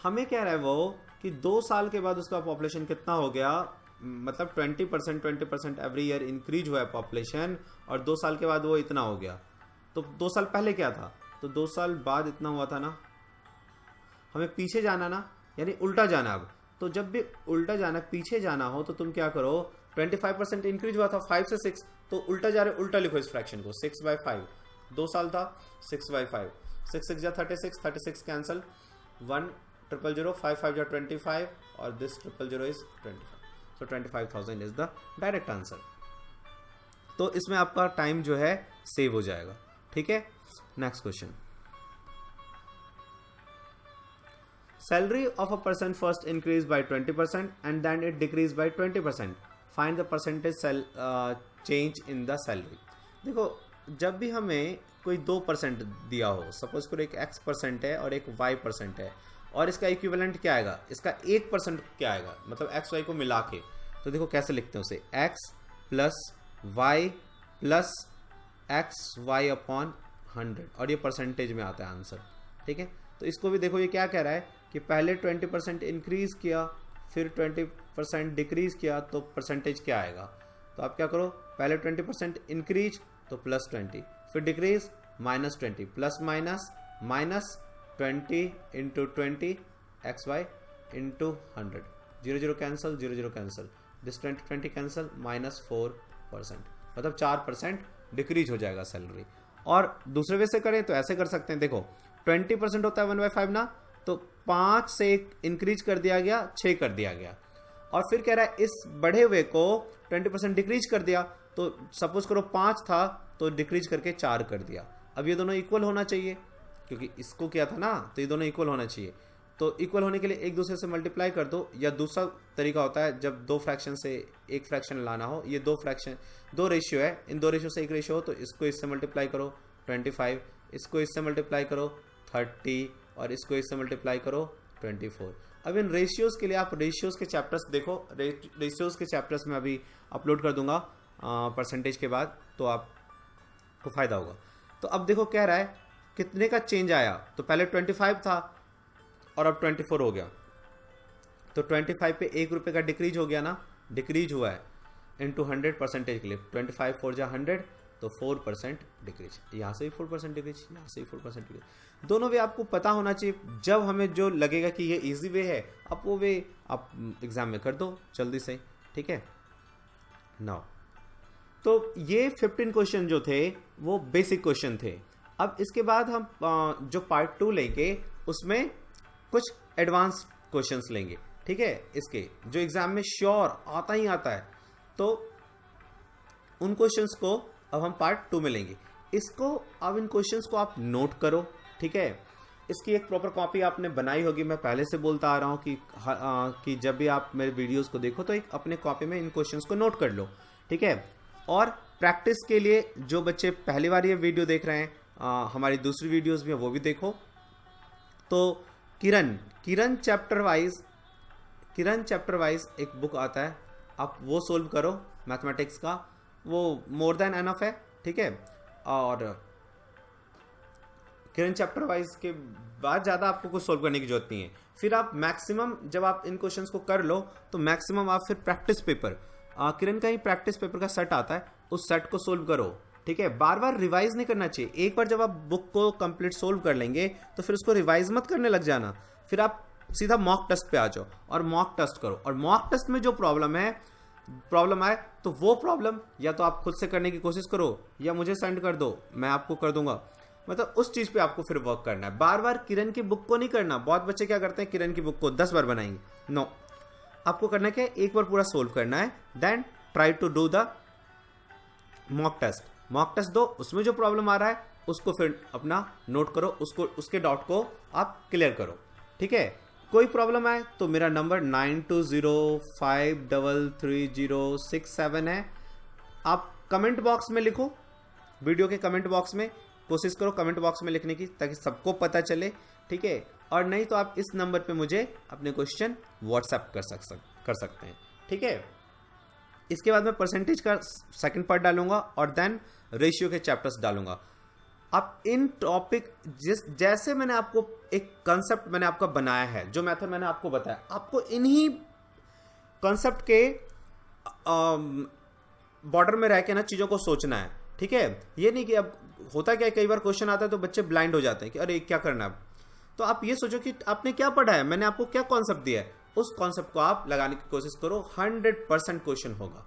हमें कह रहा है वो कि 2 साल के बाद उसका पॉपुलेशन कितना हो गया, मतलब 20% एवरी ईयर इंक्रीज हुआ है पॉपुलेशन, और 2 साल के बाद वो इतना हो गया। तो 2 साल पहले क्या था, तो 2 साल बाद इतना हुआ था ना। हमें पीछे जाना ना, यानी उल्टा जाना। अब तो जब भी उल्टा जाना, पीछे जाना हो तो तुम क्या करो, 25% इंक्रीज हुआ था 5 से 6, तो उल्टा जा रहे, उल्टा लिखो इस फ्रैक्शन को। 6/5 2 साल था, 6/5 6 6 जा 36 36 कैंसिल, 1 000 5 5 जा 25 और this 000 is 25। So 25,000 is the direct answer. तो इसमें आपका टाइम जो है सेव हो जाएगा। ठीक है, next question. Salary of a person first increased by 20% and then it decreased by 20%. Find the percentage change in the salary. देखो जब भी हमें कोई 2% दिया हो, सपोज करो एक x% है और एक y% है, और इसका इक्विवेलेंट क्या आएगा, इसका 1% क्या आएगा, मतलब x y को मिला के। तो देखो कैसे लिखते हैं उसे, x plus y plus x y upon 100, और ये परसेंटेज में आता है आंसर। ठीक है, तो इसको भी देखो ये क्या कह रहा है कि पहले 20% इंक्रीज किया, फिर 20% डिक्रीज किया, तो परसेंटेज क्या आएगा। तो आप क्या करो, पहले 20% इंक्रीज तो +20, फिर decrease -20, plus minus -20 into 20 XY into 100, 0 0 cancel, 0 0 cancel, this 20 cancel, -4%, मतलब 4% डिक्रीज हो जाएगा सैलरी। और दूसरे वे से करें तो ऐसे कर सकते हैं, देखो 20% होता है 1/5 ना, तो 5 से इंक्रीज कर दिया गया, 6 कर दिया गया, और फिर कह रहा है इस बढ़े हुए को 20% डिक्रीज कर दिया, तो सपोज करो 5 था तो डिक्रीज करके 4 कर दिया। अब ये दोनों इक्वल होना चाहिए, क्योंकि इसको क्या था ना, तो ये दोनों इक्वल होना चाहिए। तो इक्वल होने के लिए एक दूसरे से मल्टीप्लाई कर दो, या दूसरा तरीका होता है जब 2 फ्रैक्शन से एक फ्रैक्शन लाना हो, ये 2 रेशियो है, इन 2 रेशियो से एक रेशियो हो, तो इसको इससे मल्टीप्लाई करो 25, इसको इससे मल्टीप्लाई करो 30, और इसको इससे मल्टीप्लाई करो 24। अब इन रेशियोज के लिए आप रेशियोज के चैप्टर्स देखो, रेशियोज के चैप्टर्स में अभी अपलोड कर दूंगा परसेंटेज के बाद, तो आपको फायदा होगा। तो अब देखो कह रहा है कितने का चेंज आया, तो पहले 25 था और अब 24 हो गया, तो 25 पे 1 रुपये का डिक्रीज हो गया ना, डिक्रीज हुआ है इंटू 100 परसेंटेज के लिए, 25 4 जा 100, तो 4% डिक्रीज, यहाँ से भी 4% डिक्रीज, यहाँ से भी 4% डिक्रीज। दोनों वे आपको पता होना चाहिए। जब हमें जो लगेगा कि ये इजी वे है, अब वो वे आप एग्जाम में कर दो जल्दी से। ठीक है, नाउ तो ये 15 क्वेश्चन जो थे वो बेसिक क्वेश्चन थे। अब इसके बाद हम जो पार्ट 2 लेंगे उसमें कुछ एडवांस क्वेश्चंस लेंगे। ठीक है, इसके जो एग्जाम में श्योर आता ही आता है, तो उन क्वेश्चंस को अब हम पार्ट 2 में लेंगे। इसको अब इन क्वेश्चंस को आप नोट करो। ठीक है, इसकी एक प्रॉपर कॉपी आपने बनाई होगी। मैं पहले से बोलता आ रहा हूँ कि जब भी आप मेरे वीडियोस को देखो तो एक अपने कॉपी में इन क्वेश्चंस को नोट कर लो। ठीक है, और प्रैक्टिस के लिए जो बच्चे पहली बार ये वीडियो देख रहे हैं, हमारी दूसरी वीडियोस भी है वो भी देखो। तो किरण चैप्टर वाइज एक बुक आता है, आप वो सोल्व करो मैथमेटिक्स का, वो मोर देन एनफ है। ठीक है, और किरण चैप्टर वाइज के बाद ज़्यादा आपको कुछ सोल्व करने की जरूरत नहीं है। फिर आप मैक्सिमम जब आप इन क्वेश्चंस को कर लो तो मैक्सिमम आप फिर प्रैक्टिस पेपर, किरण का ही प्रैक्टिस पेपर का सेट आता है, उस सेट को सोल्व करो। ठीक है, बार बार रिवाइज नहीं करना चाहिए। एक बार जब आप बुक को कंप्लीट सोल्व कर लेंगे तो फिर उसको रिवाइज मत करने लग जाना, फिर आप सीधा मॉक टेस्ट पे आ जाओ और मॉक टेस्ट करो। और मॉक टेस्ट में जो प्रॉब्लम आए तो वो प्रॉब्लम या तो आप खुद से करने की कोशिश करो या मुझे सेंड कर दो, मैं आपको कर दूंगा। मतलब उस चीज पे आपको फिर वर्क करना है, बार बार किरण की बुक को नहीं करना। बहुत बच्चे क्या करते हैं, किरण की बुक को 10 बार बनाएंगे। नो, आपको करना क्या है, एक बार पूरा सोल्व करना है, then try to do the mock test दो, उसमें जो प्रॉब्लम आ रहा है उसको फिर अपना नोट करो, उसके डॉट को आप क्लियर करो। ठीक है, कोई प्रॉब्लम आए तो मेरा नंबर 9205333067 है। आप कमेंट बॉक्स में लिखो, वीडियो के कमेंट बॉक्स में कोशिश करो कमेंट बॉक्स में लिखने की, ताकि सबको पता चले, ठीक है। और नहीं तो आप इस नंबर पे मुझे अपने क्वेश्चन व्हाट्सएप कर सकते हैं, ठीक है। इसके बाद मैं परसेंटेज का सेकंड पार्ट डालूंगा और देन रेशियो के चैप्टर्स डालूंगा। अब इन टॉपिक जैसे मैंने आपको एक कंसेप्ट मैंने आपका बनाया है, जो मेथड मैंने आपको बताया, आपको इन्हीं कंसेप्ट के बॉर्डर में रह के ना चीज़ों को सोचना है, ठीक है। ये नहीं कि अब होता क्या है, कई बार क्वेश्चन आता है तो बच्चे ब्लाइंड हो जाते हैं कि अरे क्या करना है अब। तो आप ये सोचो कि आपने क्या पढ़ा है, मैंने आपको क्या कॉन्सेप्ट दिया है, उस कॉन्सेप्ट को आप लगाने की कोशिश करो। 100% क्वेश्चन होगा,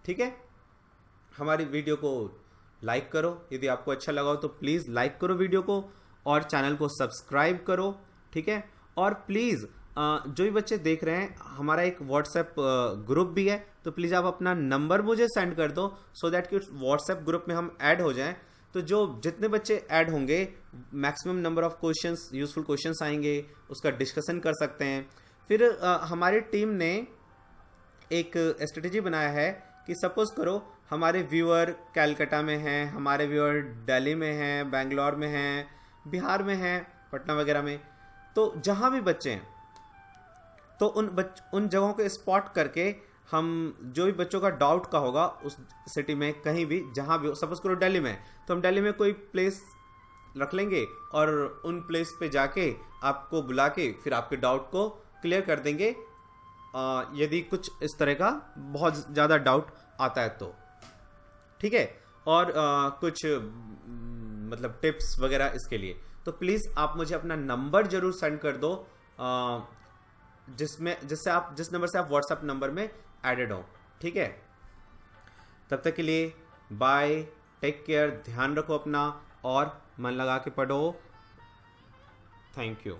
ठीक है। हमारी वीडियो को लाइक करो, यदि आपको अच्छा लगा हो तो प्लीज़ लाइक करो वीडियो को, और चैनल को सब्सक्राइब करो, ठीक है। और प्लीज़ जो भी बच्चे देख रहे हैं, हमारा एक व्हाट्सएप ग्रुप भी है, तो प्लीज़ आप अपना नंबर मुझे सेंड कर दो, सो दैट कि उस व्हाट्सएप ग्रुप में हम ऐड हो जाएं। तो जो जितने बच्चे ऐड होंगे, maximum number of questions, useful questions आएंगे, उसका डिस्कशन कर सकते हैं। फिर हमारी टीम ने एक स्ट्रेटेजी बनाया है कि सपोज करो हमारे व्यूअर कैलकाटा में हैं, हमारे व्यूअर दिल्ली में हैं, बेंगलोर में हैं, बिहार में हैं, पटना वगैरह में, तो जहाँ भी बच्चे हैं तो उन जगहों को स्पॉट करके हम जो भी बच्चों का डाउट का होगा उस सिटी में कहीं भी जहाँ भी, सपोज करो दिल्ली में, तो हम दिल्ली में कोई प्लेस रख लेंगे और उन प्लेस पे जाके आपको बुला के फिर आपके डाउट को क्लियर कर देंगे, यदि कुछ इस तरह का बहुत ज़्यादा डाउट आता है तो, ठीक है। और कुछ मतलब टिप्स वगैरह इसके लिए, तो प्लीज़ आप मुझे अपना नंबर जरूर सेंड कर दो, जिस नंबर से आप व्हाट्सएप नंबर में एडेड हो, ठीक है। तब तक के लिए बाय, टेक केयर, ध्यान रखो अपना और मन लगा के पढ़ो। Thank you.